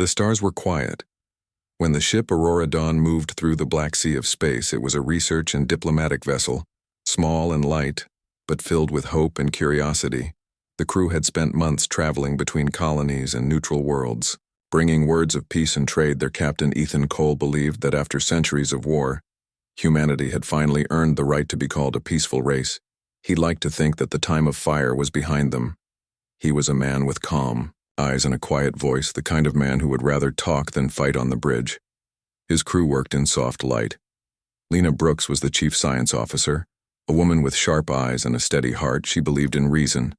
The stars were quiet. When the ship Aurora Dawn moved through the Black Sea of space, it was a research and diplomatic vessel, small and light, but filled with hope and curiosity. The crew had spent months traveling between colonies and neutral worlds, bringing words of peace and trade. Their captain, Ethan Cole, believed that after centuries of war, humanity had finally earned the right to be called a peaceful race. He liked to think that the time of fire was behind them. He was a man with calm eyes and a quiet voice, the kind of man who would rather talk than fight on the bridge. His crew worked in soft light. Lena Brooks was the chief science officer, a woman with sharp eyes and a steady heart. She believed in reason,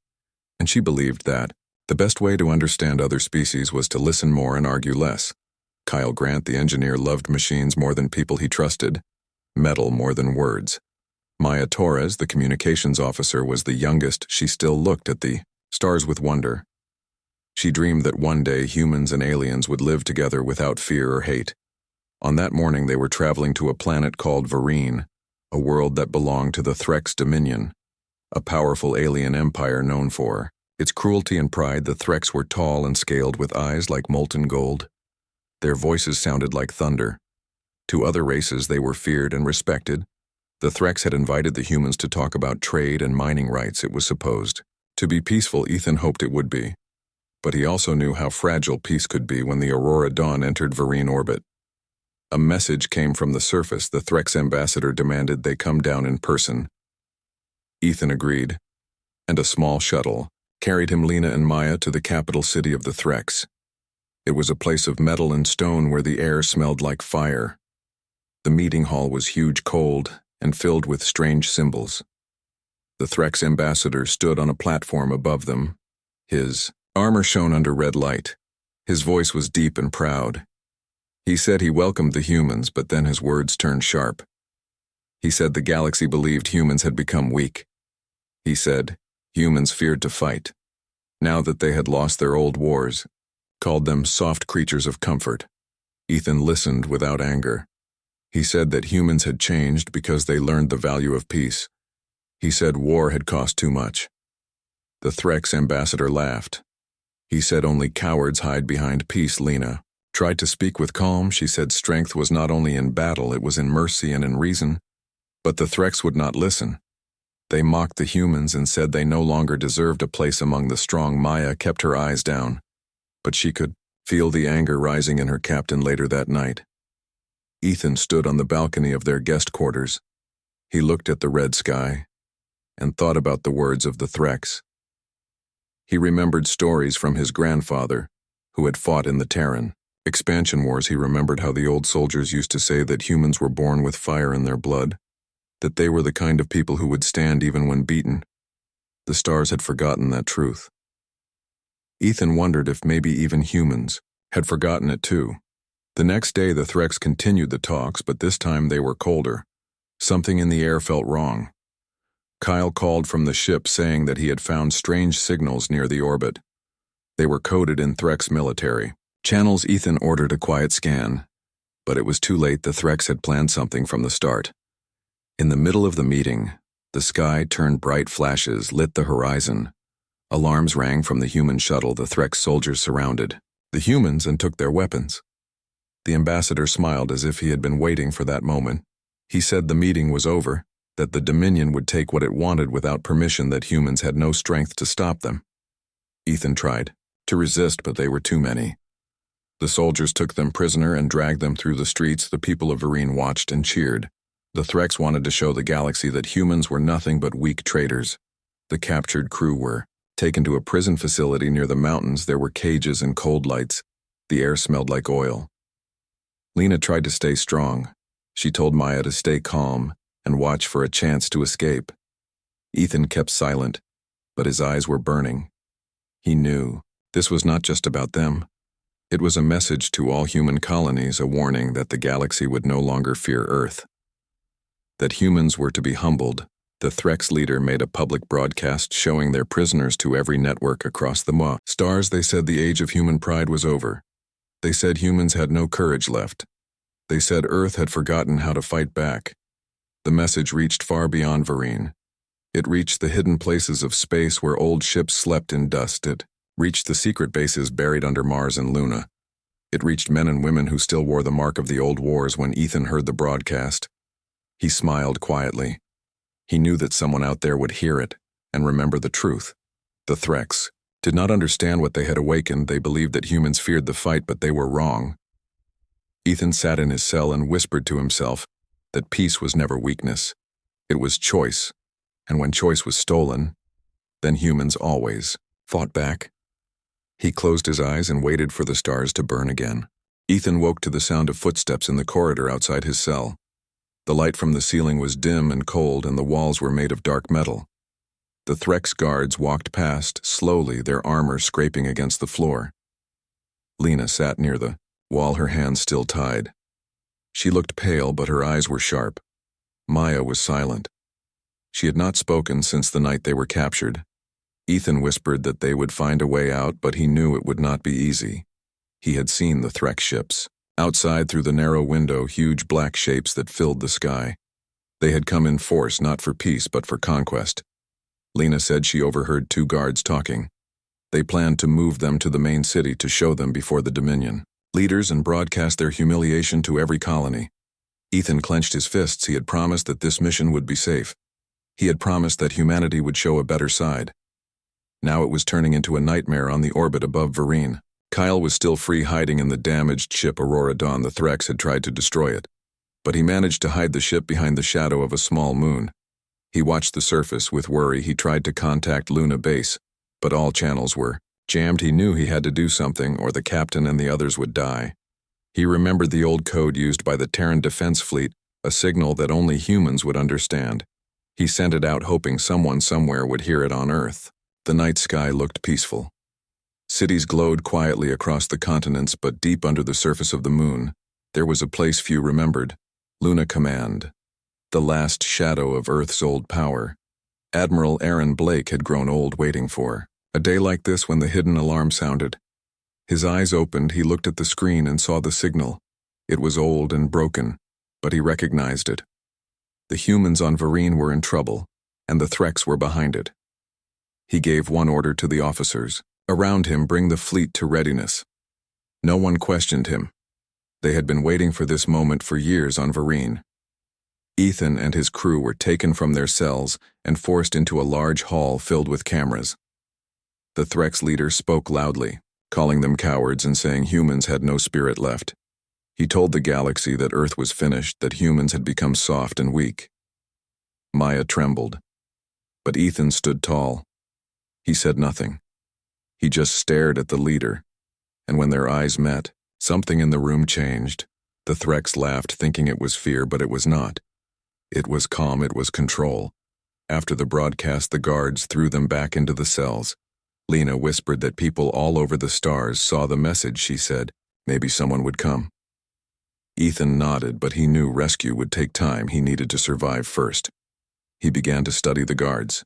and she believed that the best way to understand other species was to listen more and argue less. Kyle Grant, the engineer, loved machines more than people he trusted, metal more than words. Maya Torres, the communications officer, was the youngest. She still looked at the stars with wonder. She dreamed that one day humans and aliens would live together without fear or hate. On that morning, they were traveling to a planet called Varine, a world that belonged to the Threx Dominion, a powerful alien empire known for its cruelty and pride. The Threx were tall and scaled with eyes like molten gold. Their voices sounded like thunder. To other races, they were feared and respected. The Threx had invited the humans to talk about trade and mining rights. It was supposed to be peaceful. Ethan hoped it would be. But he also knew how fragile peace could be when the Aurora Dawn entered Varine orbit. A message came from the surface. The Threx ambassador demanded they come down in person. Ethan agreed, and a small shuttle carried him, Lena and Maya, to the capital city of the Threx. It was a place of metal and stone where the air smelled like fire. The meeting hall was huge, cold, and filled with strange symbols. The Threx ambassador stood on a platform above them. His armor shone under red light. His voice was deep and proud. He said he welcomed the humans, but then his words turned sharp. He said the galaxy believed humans had become weak. He said humans feared to fight, now that they had lost their old wars, called them soft creatures of comfort. Ethan listened without anger. He said that humans had changed because they learned the value of peace. He said war had cost too much. The Threx ambassador laughed. He said only cowards hide behind peace. Lena tried to speak with calm. She said strength was not only in battle, it was in mercy and in reason. But the Threx would not listen. They mocked the humans and said they no longer deserved a place among the strong. Maya kept her eyes down, but she could feel the anger rising in her captain. Later that night, Ethan stood on the balcony of their guest quarters. He looked at the red sky and thought about the words of the Threx. He remembered stories from his grandfather, who had fought in the Terran expansion wars. He remembered how the old soldiers used to say that humans were born with fire in their blood, that they were the kind of people who would stand even when beaten. The stars had forgotten that truth. Ethan wondered if maybe even humans had forgotten it too. The next day, the Threx continued the talks, but this time they were colder. Something in the air felt wrong. Kyle called from the ship saying that he had found strange signals near the orbit. They were coded in Threx military channels. Ethan ordered a quiet scan, but it was too late. The Threx had planned something from the start. In the middle of the meeting, the sky turned bright. Flashes lit the horizon. Alarms rang from the human shuttle. The Threx soldiers surrounded the humans and took their weapons. The ambassador smiled as if he had been waiting for that moment. He said the meeting was over, that the Dominion would take what it wanted without permission, that humans had no strength to stop them. Ethan tried to resist, but they were too many. The soldiers took them prisoner and dragged them through the streets. The people of Varine watched and cheered. The Threx wanted to show the galaxy that humans were nothing but weak traitors. The captured crew were taken to a prison facility near the mountains. There were cages and cold lights. The air smelled like oil. Lena tried to stay strong. She told Maya to stay calm and watch for a chance to escape. Ethan kept silent, but his eyes were burning. He knew this was not just about them. It was a message to all human colonies, a warning that the galaxy would no longer fear Earth, that humans were to be humbled. The Threx leader made a public broadcast showing their prisoners to every network across the stars. They said the age of human pride was over. They said humans had no courage left. They said Earth had forgotten how to fight back. The message reached far beyond Varine. It reached the hidden places of space where old ships slept in dust. It reached the secret bases buried under Mars and Luna. It reached men and women who still wore the mark of the old wars when Ethan heard the broadcast. He smiled quietly. He knew that someone out there would hear it and remember the truth. The Threx did not understand what they had awakened. They believed that humans feared the fight, but they were wrong. Ethan sat in his cell and whispered to himself that peace was never weakness. It was choice. And when choice was stolen, then humans always fought back. He closed his eyes and waited for the stars to burn again. Ethan woke to the sound of footsteps in the corridor outside his cell. The light from the ceiling was dim and cold, and the walls were made of dark metal. The Threx guards walked past, slowly, their armor scraping against the floor. Lena sat near the wall, her hands still tied. She looked pale, but her eyes were sharp. Maya was silent. She had not spoken since the night they were captured. Ethan whispered that they would find a way out, but he knew it would not be easy. He had seen the Threx ships. Outside, through the narrow window, huge black shapes that filled the sky. They had come in force, not for peace, but for conquest. Lena said she overheard two guards talking. They planned to move them to the main city to show them before the Dominion leaders and broadcast their humiliation to every colony. Ethan clenched his fists. He had promised that this mission would be safe. He had promised that humanity would show a better side. Now it was turning into a nightmare on the orbit above Vereen. Kyle was still free, hiding in the damaged ship Aurora Dawn. The Threx had tried to destroy it, but he managed to hide the ship behind the shadow of a small moon. He watched the surface with worry. He tried to contact Luna Base, but all channels were jammed. He knew he had to do something, or the captain and the others would die. He remembered the old code used by the Terran Defense Fleet, a signal that only humans would understand. He sent it out, hoping someone somewhere would hear it on Earth. The night sky looked peaceful. Cities glowed quietly across the continents, but deep under the surface of the moon, there was a place few remembered: Luna Command, the last shadow of Earth's old power. Admiral Aaron Blake had grown old waiting for a day like this when the hidden alarm sounded. His eyes opened. He looked at the screen and saw the signal. It was old and broken, but he recognized it. The humans on Vereen were in trouble, and the Threx were behind it. He gave one order to the officers around him: bring the fleet to readiness. No one questioned him. They had been waiting for this moment for years on Vereen. Ethan and his crew were taken from their cells and forced into a large hall filled with cameras. The Threx leader spoke loudly, calling them cowards and saying humans had no spirit left. He told the galaxy that Earth was finished, that humans had become soft and weak. Maya trembled, but Ethan stood tall. He said nothing. He just stared at the leader, and when their eyes met, something in the room changed. The Threx laughed, thinking it was fear, but it was not. It was calm, it was control. After the broadcast, the guards threw them back into the cells. Lena whispered that people all over the stars saw the message. She said, maybe someone would come. Ethan nodded, but he knew rescue would take time. He needed to survive first. He began to study the guards.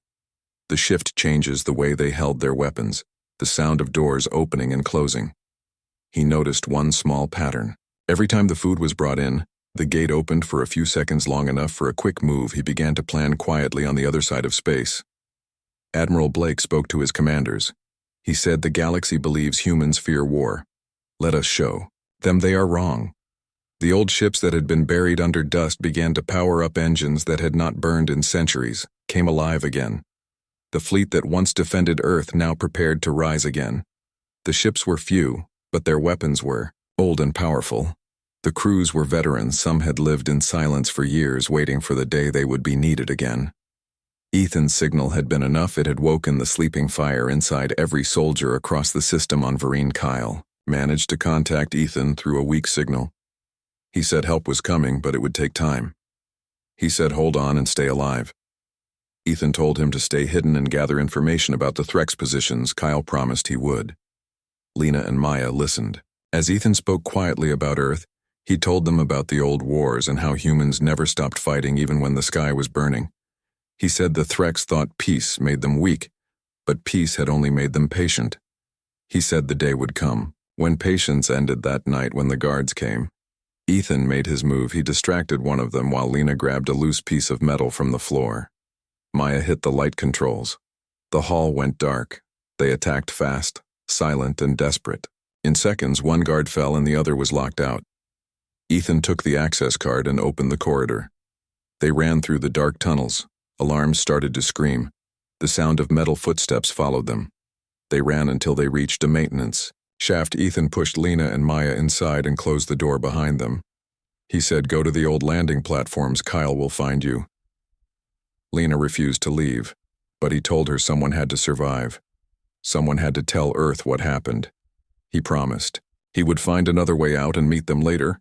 The shift changes, the way they held their weapons, the sound of doors opening and closing. He noticed one small pattern. Every time the food was brought in, the gate opened for a few seconds, long enough for a quick move. He began to plan quietly on the other side of space. Admiral Blake spoke to his commanders. He said, the galaxy believes humans fear war. Let us show them they are wrong. The old ships that had been buried under dust began to power up. Engines that had not burned in centuries came alive again. The fleet that once defended Earth now prepared to rise again. The ships were few, but their weapons were old and powerful. The crews were veterans. Some had lived in silence for years, waiting for the day they would be needed again. Ethan's signal had been enough. It had woken the sleeping fire inside every soldier across the system on Vereen. Kyle managed to contact Ethan through a weak signal. He said help was coming, but it would take time. He said hold on and stay alive. Ethan told him to stay hidden and gather information about the Threx positions. Kyle promised he would. Lena and Maya listened. As Ethan spoke quietly about Earth, he told them about the old wars and how humans never stopped fighting even when the sky was burning. He said the Threx thought peace made them weak, but peace had only made them patient. He said the day would come when patience ended. That night when the guards came, Ethan made his move. He distracted one of them while Lena grabbed a loose piece of metal from the floor. Maya hit the light controls. The hall went dark. They attacked fast, silent and desperate. In seconds, one guard fell and the other was locked out. Ethan took the access card and opened the corridor. They ran through the dark tunnels. Alarms started to scream. The sound of metal footsteps followed them. They ran until they reached a maintenance shaft. Ethan pushed Lena and Maya inside and closed the door behind them. He said, "Go to the old landing platforms. Kyle will find you." Lena refused to leave, but he told her someone had to survive. Someone had to tell Earth what happened. He promised he would find another way out and meet them later.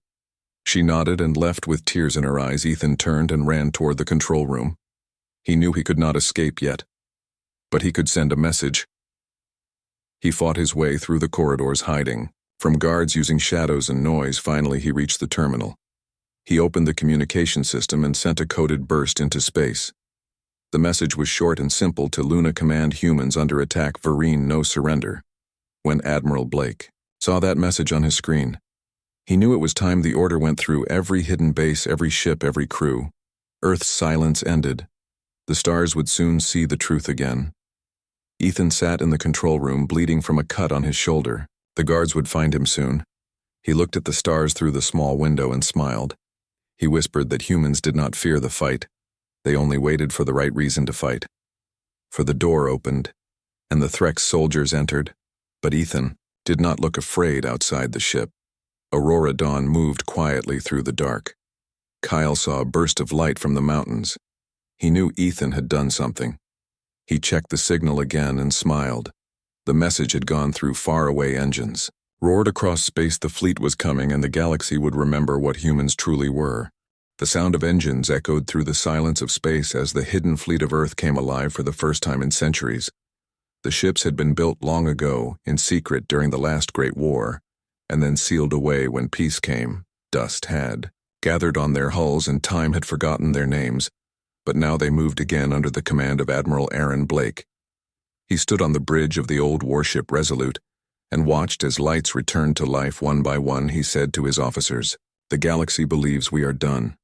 She nodded and left with tears in her eyes. Ethan turned and ran toward the control room. He knew he could not escape yet, but he could send a message. He fought his way through the corridors, hiding from guards using shadows and noise. Finally, he reached the terminal. He opened the communication system and sent a coded burst into space. The message was short and simple: to Luna command, humans under attack, Vereen, no surrender. When Admiral Blake saw that message on his screen, he knew it was time. The order went through every hidden base, every ship, every crew. Earth's silence ended. The stars would soon see the truth again. Ethan sat in the control room, bleeding from a cut on his shoulder. The guards would find him soon. He looked at the stars through the small window and smiled. He whispered that humans did not fear the fight. They only waited for the right reason to fight. For the door opened, and the Threx soldiers entered, but Ethan did not look afraid outside the ship. Aurora Dawn moved quietly through the dark. Kyle saw a burst of light from the mountains. He knew Ethan had done something. He checked the signal again and smiled. The message had gone through faraway engines. Roared across space, the fleet was coming, and the galaxy would remember what humans truly were. The sound of engines echoed through the silence of space as the hidden fleet of Earth came alive for the first time in centuries. The ships had been built long ago, in secret during the last Great War, and then sealed away when peace came. Dust had gathered on their hulls and time had forgotten their names, but now they moved again under the command of Admiral Aaron Blake. He stood on the bridge of the old warship Resolute and watched as lights returned to life one by one. He said to his officers, "The galaxy believes we are done.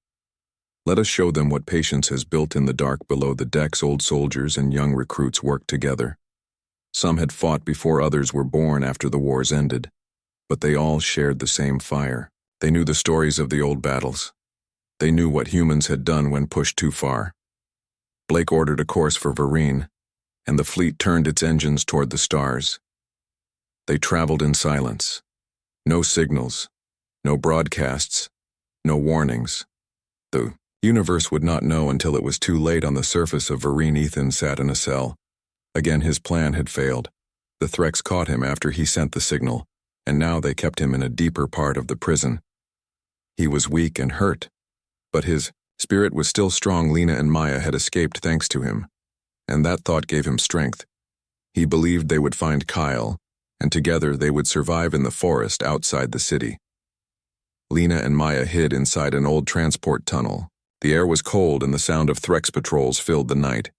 Let us show them what patience has built in the dark below the decks." Old soldiers and young recruits worked together. Some had fought before, others were born after the wars ended, but they all shared the same fire. They knew the stories of the old battles. They knew what humans had done when pushed too far. Blake ordered a course for Vereen, and the fleet turned its engines toward the stars. They traveled in silence. No signals, no broadcasts, no warnings. The universe would not know until it was too late. On the surface of Vereen, Ethan sat in a cell. Again, his plan had failed. The Threx caught him after he sent the signal, and now they kept him in a deeper part of the prison. He was weak and hurt, but his spirit was still strong. Lena and Maya had escaped thanks to him, and that thought gave him strength. He believed they would find Kyle, and together they would survive in the forest outside the city. Lena and Maya hid inside an old transport tunnel. The air was cold and the sound of Threx patrols filled the night.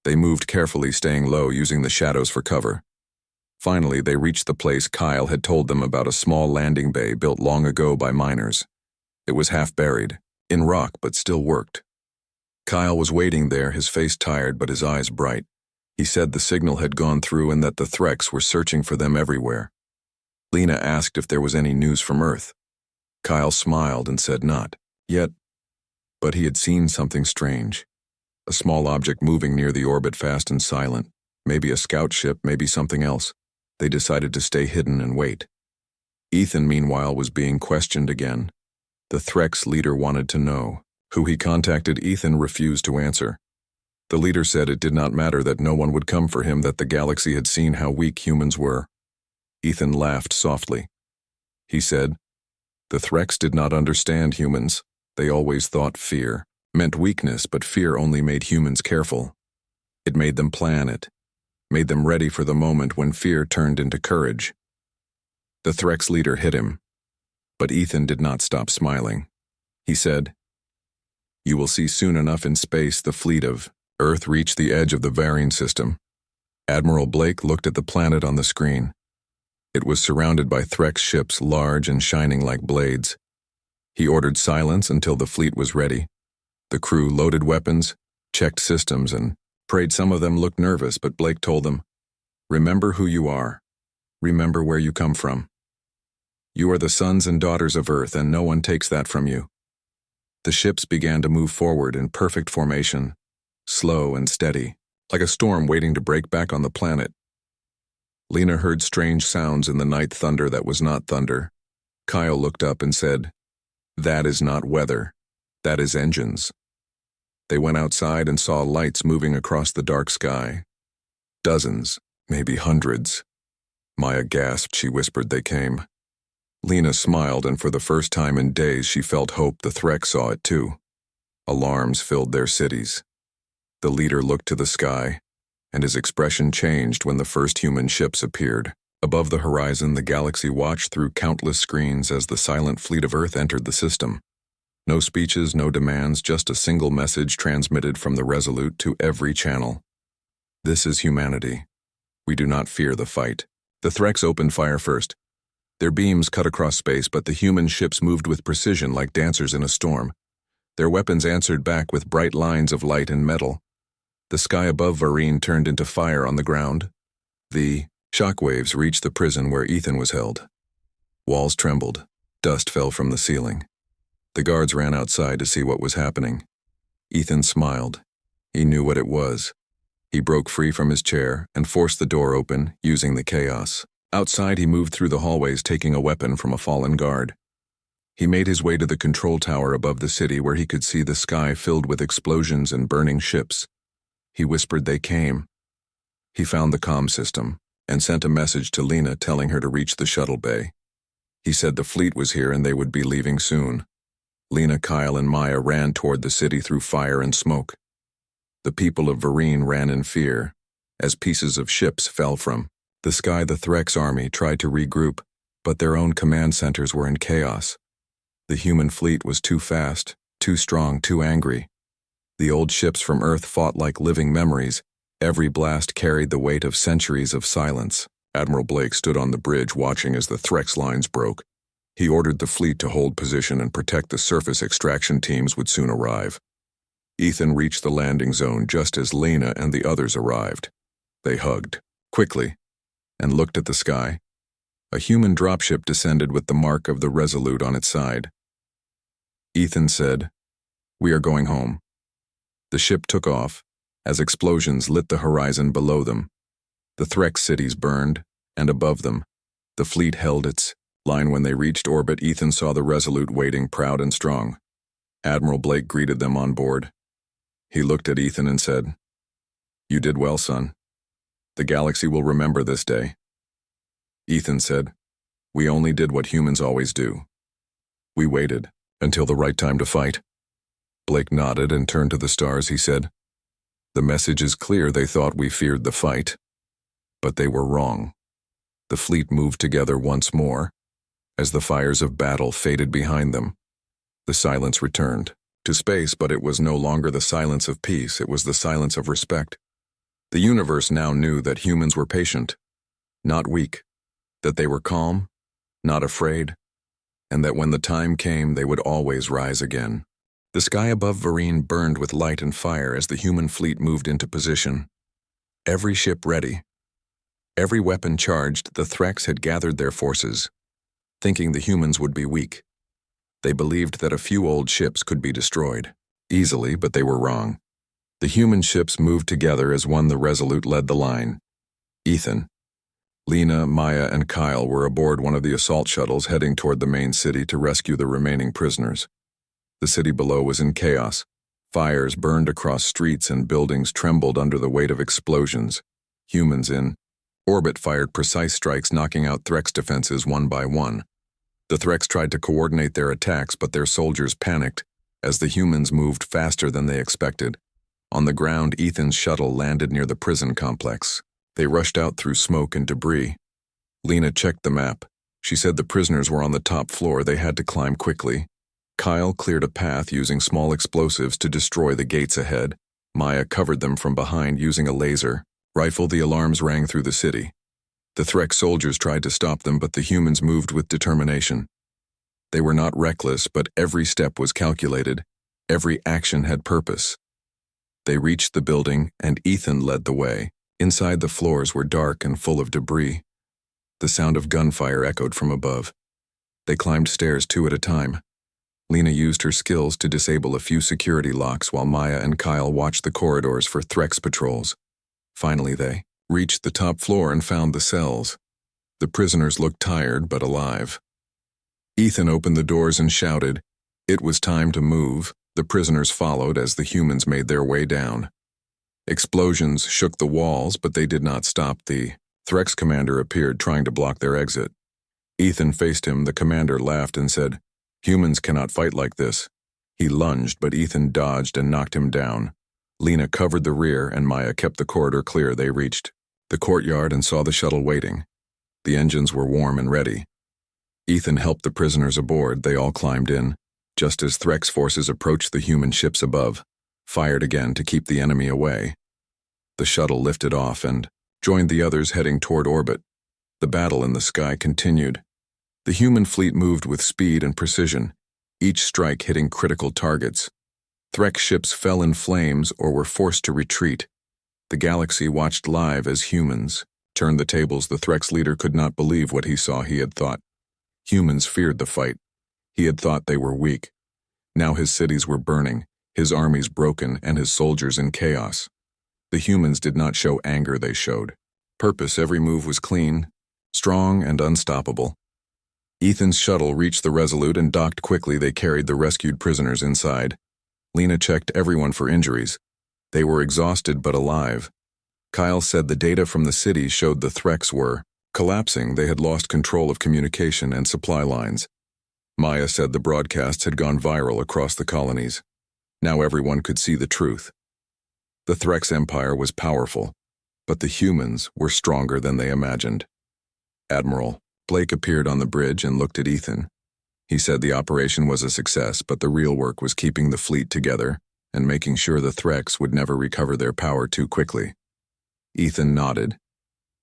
They moved carefully, staying low, using the shadows for cover. Finally, they reached the place Kyle had told them about, a small landing bay built long ago by miners. It was half buried, in rock, but still worked. Kyle was waiting there, his face tired but his eyes bright. He said the signal had gone through and that the Threx were searching for them everywhere. Lena asked if there was any news from Earth. Kyle smiled and said not yet, but he had seen something strange. A small object moving near the orbit, fast and silent. Maybe a scout ship, maybe something else. They decided to stay hidden and wait. Ethan, meanwhile, was being questioned again. The Threx leader wanted to know who he contacted. Ethan refused to answer. The leader said it did not matter, that no one would come for him, that the galaxy had seen how weak humans were. Ethan laughed softly. He said, "The Threx did not understand humans. They always thought fear meant weakness, but fear only made humans careful. It made them plan it, made them ready for the moment when fear turned into courage." The Threx leader hit him, but Ethan did not stop smiling. He said, "You will see soon enough in space." The fleet of Earth reached the edge of the Vereen system. Admiral Blake looked at the planet on the screen. It was surrounded by Threx ships, large and shining like blades. He ordered silence until the fleet was ready. The crew loaded weapons, checked systems, and prayed. Some of them looked nervous, but Blake told them, "Remember who you are. Remember where you come from. You are the sons and daughters of Earth, and no one takes that from you. The ships began to move forward in perfect formation, slow and steady, like a storm waiting to break back on the planet. Lena heard strange sounds in the night thunder that was not thunder. Kyle looked up and said, "That is not weather. That is engines." They went outside and saw lights moving across the dark sky. Dozens, maybe hundreds. Maya gasped. She whispered they came. Lena smiled, and for the first time in days she felt hope. The Threk saw it too. Alarms filled their cities. The leader looked to the sky, and his expression changed when the first human ships appeared. Above the horizon, the galaxy watched through countless screens as the silent fleet of Earth entered the system. No speeches, no demands, just a single message transmitted from the Resolute to every channel. This is humanity. We do not fear the fight. The Threks opened fire first. Their beams cut across space, but the human ships moved with precision like dancers in a storm. Their weapons answered back with bright lines of light and metal. The sky above Vareen turned into fire on the ground. The shockwaves reached the prison where Ethan was held. Walls trembled. Dust fell from the ceiling. The guards ran outside to see what was happening. Ethan smiled. He knew what it was. He broke free from his chair and forced the door open, using the chaos. Outside, he moved through the hallways, taking a weapon from a fallen guard. He made his way to the control tower above the city, where he could see the sky filled with explosions and burning ships. He whispered they came. He found the comm system and sent a message to Lena telling her to reach the shuttle bay. He said the fleet was here and they would be leaving soon. Lena, Kyle, and Maya ran toward the city through fire and smoke. The people of Vareen ran in fear as pieces of ships fell from the sky. The Threk's army tried to regroup, but their own command centers were in chaos. The human fleet was too fast, too strong, too angry. The old ships from Earth fought like living memories. Every blast carried the weight of centuries of silence. Admiral Blake stood on the bridge watching as the Threk's lines broke. He ordered the fleet to hold position and protect the surface. Extraction teams would soon arrive. Ethan reached the landing zone just as Lena and the others arrived. They hugged, quickly, and looked at the sky. A human dropship descended with the mark of the Resolute on its side. Ethan said, "We are going home." The ship took off as explosions lit the horizon below them. The Threk cities burned, and above them, the fleet held its line. When they reached orbit, Ethan saw the Resolute waiting, proud and strong. Admiral Blake greeted them on board. He looked at Ethan and said, "You did well, son. The galaxy will remember this day." Ethan said, "We only did what humans always do. We waited until the right time to fight." Blake nodded and turned to the stars. He said, "The message is clear. They thought we feared the fight, but they were wrong." The fleet moved together once more. As the fires of battle faded behind them, the silence returned to space, but it was no longer the silence of peace. It was the silence of respect. The universe now knew that humans were patient, not weak, that they were calm, not afraid, and that when the time came, they would always rise again. The sky above Vareen burned with light and fire as the human fleet moved into position. Every ship ready, every weapon charged. The Threks had gathered their forces, thinking the humans would be weak. They believed that a few old ships could be destroyed easily, but they were wrong. The human ships moved together as one. The Resolute led the line. Ethan, Lena, Maya, and Kyle were aboard one of the assault shuttles heading toward the main city to rescue the remaining prisoners. The city below was in chaos. Fires burned across streets and buildings trembled under the weight of explosions. Humans in orbit fired precise strikes, knocking out Threk's defenses one by one. The Threks tried to coordinate their attacks, but their soldiers panicked as the humans moved faster than they expected. On the ground, Ethan's shuttle landed near the prison complex. They rushed out through smoke and debris. Lena checked the map. She said the prisoners were on the top floor. They had to climb quickly. Kyle cleared a path using small explosives to destroy the gates ahead. Maya covered them from behind using a laser rifle. The alarms rang through the city. The Threk soldiers tried to stop them, but the humans moved with determination. They were not reckless, but every step was calculated. Every action had purpose. They reached the building, and Ethan led the way. Inside, the floors were dark and full of debris. The sound of gunfire echoed from above. They climbed stairs two at a time. Lena used her skills to disable a few security locks while Maya and Kyle watched the corridors for Threx patrols. Finally, they reached the top floor and found the cells. The prisoners looked tired but alive. Ethan opened the doors and shouted. It was time to move. The prisoners followed as the humans made their way down. Explosions shook the walls, but they did not stop. The Threx commander appeared, trying to block their exit. Ethan faced him. The commander laughed and said, "Humans cannot fight like this." He lunged, but Ethan dodged and knocked him down. Lena covered the rear, and Maya kept the corridor clear. They reached the courtyard and saw the shuttle waiting. The engines were warm and ready. Ethan helped the prisoners aboard. They all climbed in. Just as Threx forces approached the human ships above, fired again to keep the enemy away. The shuttle lifted off and joined the others heading toward orbit. The battle in the sky continued. The human fleet moved with speed and precision, each strike hitting critical targets. Threx ships fell in flames or were forced to retreat. The galaxy watched live as humans turned the tables. The Threx leader could not believe what he saw. He had thought humans feared the fight. He had thought they were weak. Now his cities were burning, his armies broken, and his soldiers in chaos. The humans did not show anger, they showed purpose. Every move was clean, strong, and unstoppable. Ethan's shuttle reached the Resolute and docked quickly. They carried the rescued prisoners inside. Lena checked everyone for injuries. They were exhausted but alive. Kyle said the data from the city showed the Threx were collapsing. They had lost control of communication and supply lines. Maya said the broadcasts had gone viral across the colonies. Now everyone could see the truth. The Threx Empire was powerful, but the humans were stronger than they imagined. Admiral Blake appeared on the bridge and looked at Ethan. He said the operation was a success, but the real work was keeping the fleet together and making sure the Threx would never recover their power too quickly. Ethan nodded.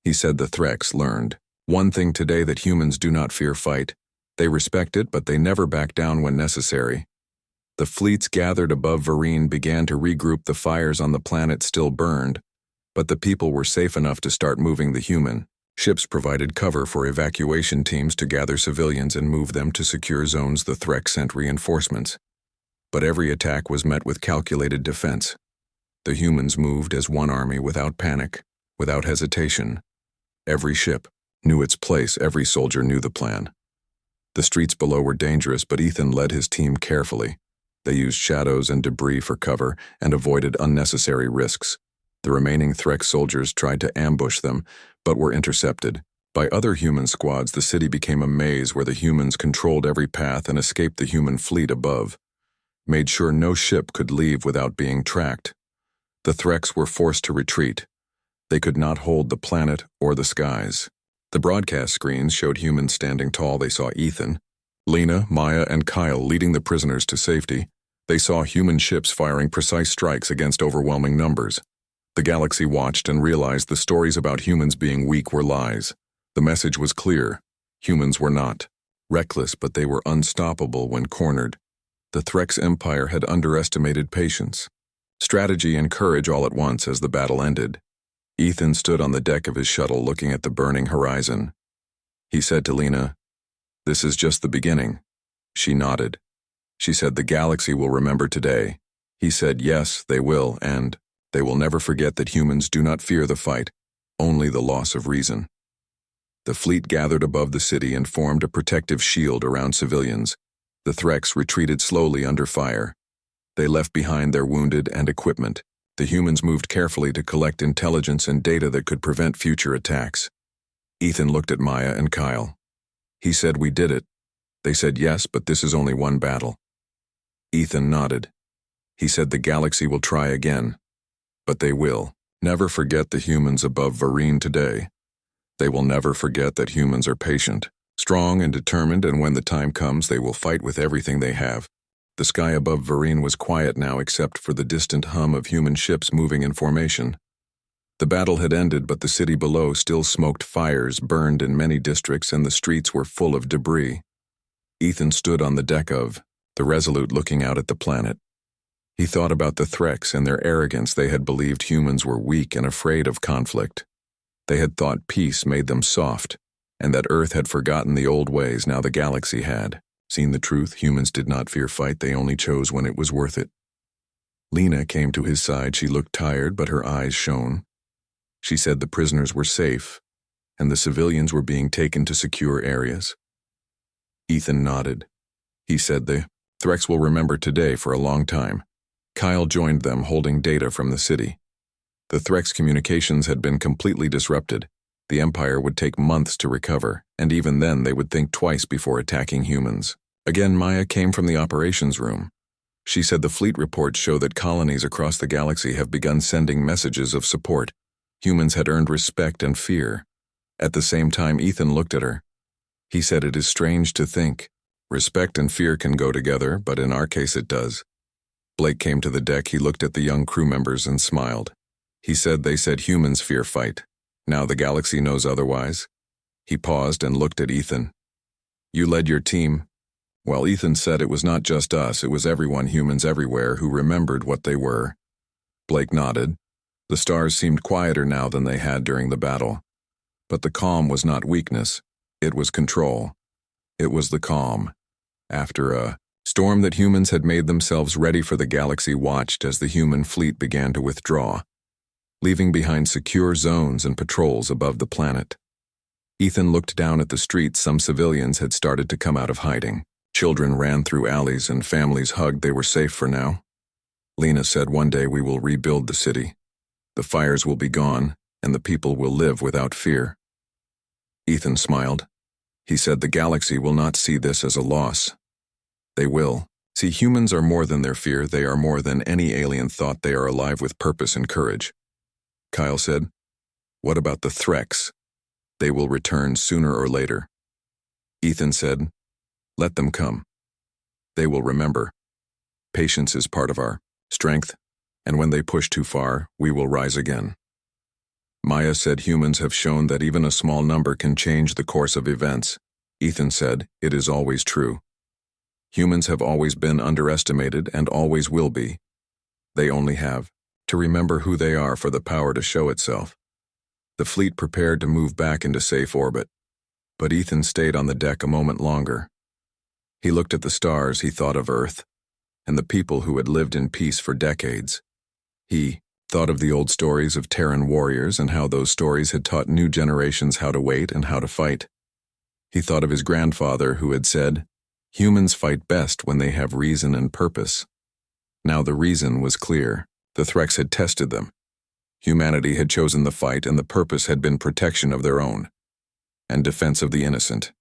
He said the Threx learned one thing today: that humans do not fear fight. They respect it, but they never back down when necessary. The fleets gathered above Varine began to regroup. The fires on the planet still burned, but the people were safe enough to start moving. The human ships provided cover for evacuation teams to gather civilians and move them to secure zones. The Threx sent reinforcements, but every attack was met with calculated defense. The humans moved as one army, without panic, without hesitation. Every ship knew its place. Every soldier knew the plan. The streets below were dangerous, but Ethan led his team carefully. They used shadows and debris for cover and avoided unnecessary risks. The remaining Threx soldiers tried to ambush them, but were intercepted by other human squads. The city became a maze where the humans controlled every path and escaped the human fleet above, made sure no ship could leave without being tracked. The Threx were forced to retreat. They could not hold the planet or the skies. The broadcast screens showed humans standing tall. They saw Ethan, Lena, Maya, and Kyle leading the prisoners to safety. They saw human ships firing precise strikes against overwhelming numbers. The galaxy watched and realized the stories about humans being weak were lies. The message was clear. Humans were not reckless, but they were unstoppable when cornered. The Threx Empire had underestimated patience, strategy, and courage all at once. As the battle ended, Ethan stood on the deck of his shuttle looking at the burning horizon. He said to Lena, "This is just the beginning." She nodded. She said, "The galaxy will remember today." He said, "Yes, they will, and they will never forget that humans do not fear the fight, only the loss of reason." The fleet gathered above the city and formed a protective shield around civilians. The Threx retreated slowly under fire. They left behind their wounded and equipment. The humans moved carefully to collect intelligence and data that could prevent future attacks. Ethan looked at Maya and Kyle. He said, "We did it." They said, "Yes, but this is only one battle." Ethan nodded. He said, "The galaxy will try again, but they will never forget the humans above Varine today. They will never forget that humans are patient, strong, and determined, and when the time comes, they will fight with everything they have." The sky above Varine was quiet now except for the distant hum of human ships moving in formation. The battle had ended, but the city below still smoked. Fires burned in many districts and the streets were full of debris. Ethan stood on the deck of the Resolute looking out at the planet. He thought about the Threx and their arrogance. They had believed humans were weak and afraid of conflict. They had thought peace made them soft. and that Earth had forgotten the old ways, now the galaxy had. Seen the truth, humans did not fear fight, they only chose when it was worth it. Lena came to his side. She looked tired, but her eyes shone. She said the prisoners were safe, and the civilians were being taken to secure areas. Ethan nodded. He said the Threx will remember today for a long time. Kyle joined them, holding data from the city. The Threx communications had been completely disrupted. The Empire would take months to recover, and even then they would think twice before attacking humans. Again, Maya came from the operations room. She said the fleet reports show that colonies across the galaxy have begun sending messages of support. Humans had earned respect and fear. At the same time, Ethan looked at her. He said, "It is strange to think. Respect and fear can go together, but in our case it does." Blake came to the deck. He looked at the young crew members and smiled. He said, "They said humans fear fight. Now the galaxy knows otherwise." He paused and looked at Ethan. "You led your team." Well, Ethan said it was not just us, it was everyone, humans everywhere, who remembered what they were. Blake nodded. The stars seemed quieter now than they had during the battle. But the calm was not weakness. It was control. It was the calm. After a storm that humans had made themselves ready for, the galaxy watched as the human fleet began to withdraw, leaving behind secure zones and patrols above the planet. Ethan looked down at the streets. Some civilians had started to come out of hiding. Children ran through alleys and families hugged. They were safe for now. Lena said, "One day we will rebuild the city. The fires will be gone, and the people will live without fear." Ethan smiled. He said, "The galaxy will not see this as a loss. They will. See, humans are more than their fear. They are more than any alien thought. They are alive with purpose and courage." Kyle said, "What about the Threx? They will return sooner or later." Ethan said, "Let them come. They will remember. Patience is part of our strength, and when they push too far, we will rise again." Maya said, "Humans have shown that even a small number can change the course of events." Ethan said, "It is always true. Humans have always been underestimated and always will be. They only have to remember who they are for the power to show itself." The fleet prepared to move back into safe orbit, but Ethan stayed on the deck a moment longer. He looked at the stars. He thought of Earth and the people who had lived in peace for decades. He thought of the old stories of Terran warriors and how those stories had taught new generations how to wait and how to fight. He thought of his grandfather who had said, "Humans fight best when they have reason and purpose." Now the reason was clear. The Threx had tested them. Humanity had chosen the fight, and the purpose had been protection of their own and defense of the innocent.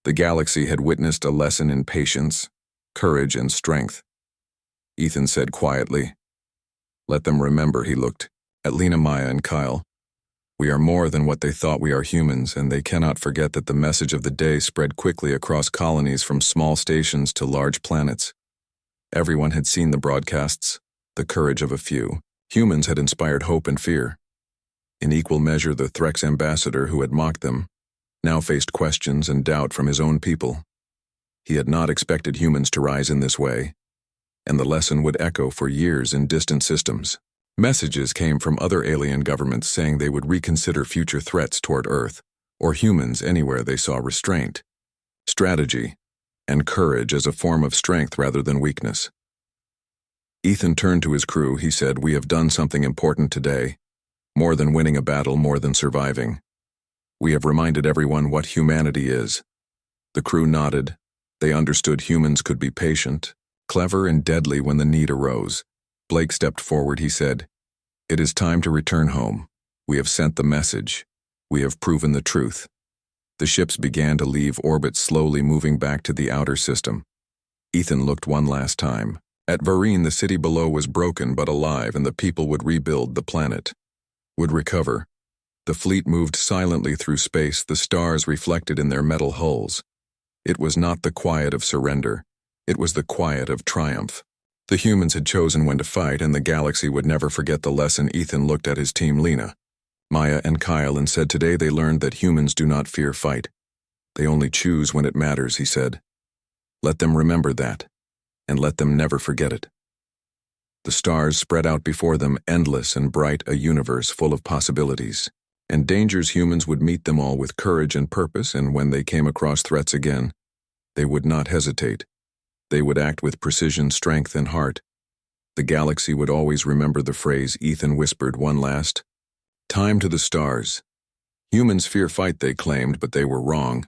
The galaxy had witnessed a lesson in patience, courage, and strength. Ethan said quietly, "Let them remember." He looked at Lena, Maya, and Kyle. "We are more than what they thought. We are humans, and they cannot forget that." The message of the day spread quickly across colonies, from small stations to large planets. Everyone had seen the broadcasts. The courage of a few humans had inspired hope and fear. In equal measure, the Threx ambassador who had mocked them now faced questions and doubt from his own people. He had not expected humans to rise in this way, and the lesson would echo for years in distant systems. Messages came from other alien governments saying they would reconsider future threats toward Earth, or humans anywhere they saw restraint, strategy, and courage as a form of strength rather than weakness. Ethan turned to his crew. He said, "We have done something important today. More than winning a battle, more than surviving. We have reminded everyone what humanity is." The crew nodded. They understood humans could be patient, clever, and deadly when the need arose. Blake stepped forward. He said, "It is time to return home. We have sent the message. We have proven the truth." The ships began to leave orbit, slowly moving back to the outer system. Ethan looked one last time. At Varine, the city below was broken but alive, and the people would rebuild the planet, would recover. The fleet moved silently through space, the stars reflected in their metal hulls. It was not the quiet of surrender. It was the quiet of triumph. The humans had chosen when to fight, and the galaxy would never forget the lesson. Ethan looked at his team, Lena, Maya, and Kyle, and said, "Today they learned that humans do not fear fight. They only choose when it matters," he said. "Let them remember that, and let them never forget it." The stars spread out before them, endless and bright, a universe full of possibilities. and dangers humans would meet them all with courage and purpose, and when they came across threats again, they would not hesitate. They would act with precision, strength, and heart. The galaxy would always remember the phrase Ethan whispered one last time to the stars. Humans fear fight, they claimed, but they were wrong.